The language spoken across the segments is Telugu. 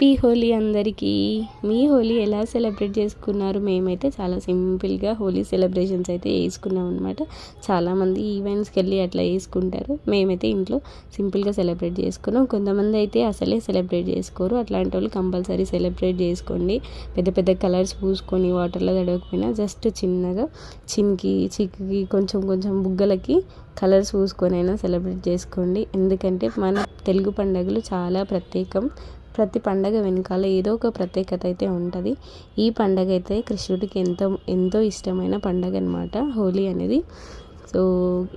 హ్యాపీ హోలీ అందరికీ. మీ హోలీ ఎలా సెలబ్రేట్ చేసుకున్నారు? మేమైతే చాలా సింపుల్గా హోలీ సెలబ్రేషన్స్ అయితే వేసుకున్నాం అనమాట. చాలామంది ఈవెంట్స్కి వెళ్ళి అట్లా వేసుకుంటారు. మేమైతే ఇంట్లో సింపుల్గా సెలబ్రేట్ చేసుకున్నాం. కొంతమంది అయితే అసలే సెలబ్రేట్ చేసుకోరు. అట్లాంటి వాళ్ళు కంపల్సరీ సెలబ్రేట్ చేసుకోండి. పెద్ద పెద్ద కలర్స్ పూసుకొని వాటర్లో తడవకపోయినా జస్ట్ చిన్నగా చిక్కి కొంచెం కొంచెం బుగ్గలకి కలర్స్ పూసుకొని అయినా సెలబ్రేట్ చేసుకోండి. ఎందుకంటే మన తెలుగు పండుగలు చాలా ప్రత్యేకం. ప్రతి పండగ వెనకాల ఏదో ఒక ప్రత్యేకత అయితే ఉంటుంది. ఈ పండగ అయితే కృష్ణుడికి ఎంతో ఎంతో ఇష్టమైన పండగ అనమాట హోలీ అనేది. సో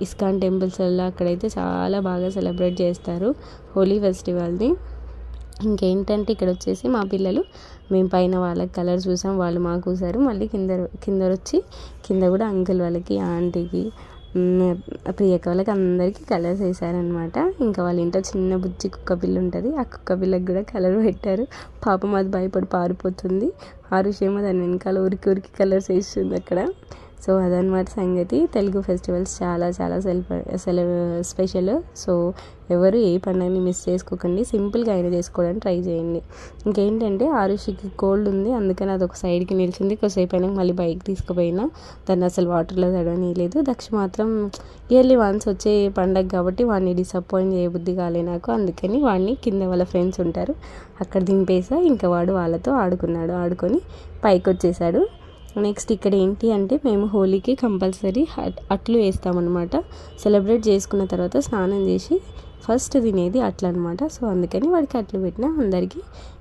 ఇస్కాన్ టెంపుల్స్లో అక్కడైతే చాలా బాగా సెలబ్రేట్ చేస్తారు హోలీ ఫెస్టివల్ని. ఇంకేంటంటే ఇక్కడ వచ్చేసి మా పిల్లలు మేము పైన వాళ్ళకి కలర్ చూసాం, వాళ్ళు మాకు చూసారు. మళ్ళీ కింద వచ్చి కింద కూడా అంకుల్ వాళ్ళకి, ఆంటీకి, ప్రియక వాళ్ళకి అందరికీ కలర్స్ వేసారనమాట. ఇంకా వాళ్ళ ఇంట్లో చిన్న బుజ్జి కుక్క పిల్ల ఉంటుంది. ఆ కుక్క పిల్లకి కూడా కలర్ పెట్టారు. పాపం అది భయపడి పారిపోతుంది. ఆరుషేమో దాని వెనకాల ఉరికి కలర్స్ వేస్తుంది అక్కడ. సో అదనమాట సంగతి. తెలుగు ఫెస్టివల్స్ చాలా చాలా స్పెషల్. సో ఎవరు ఏ పండుగని మిస్ చేసుకోకండి. సింపుల్గా అయినా చేసుకోవడానికి ట్రై చేయండి. ఇంకేంటంటే ఆరుషికి కోల్డ్ ఉంది, అందుకని అదొక సైడ్కి నిలిచింది. కొద్దిసేపు అయినా మళ్ళీ బైక్ తీసుకుపోయినా దాన్ని అసలు వాటర్లో తడవనీయలేదు. దక్ష మాత్రం ఇయర్లీ వన్స్ వచ్చే పండగ కాబట్టి వాడిని డిసప్పాయింట్ చేయబుద్ధి కాలే నాకు. అందుకని వాడిని కింద వాళ్ళ ఫ్రెండ్స్ ఉంటారు అక్కడ దింపేసా. ఇంకా వాడు వాళ్ళతో ఆడుకొని పైకి వచ్చేసాడు. నెక్స్ట్ ఇక్కడ ఏంటి అంటే మేము హోలీకి కంపల్సరీ అట్లు వేస్తామన్నమాట. సెలబ్రేట్ చేసుకున్న తర్వాత స్నానం చేసి ఫస్ట్ తినేది అట్లు అనమాట. సో అందుకని వాడికి అట్లు పెట్టిన. అందరికీ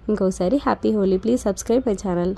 ఇంకోసారి happy Holi. Please subscribe my channel.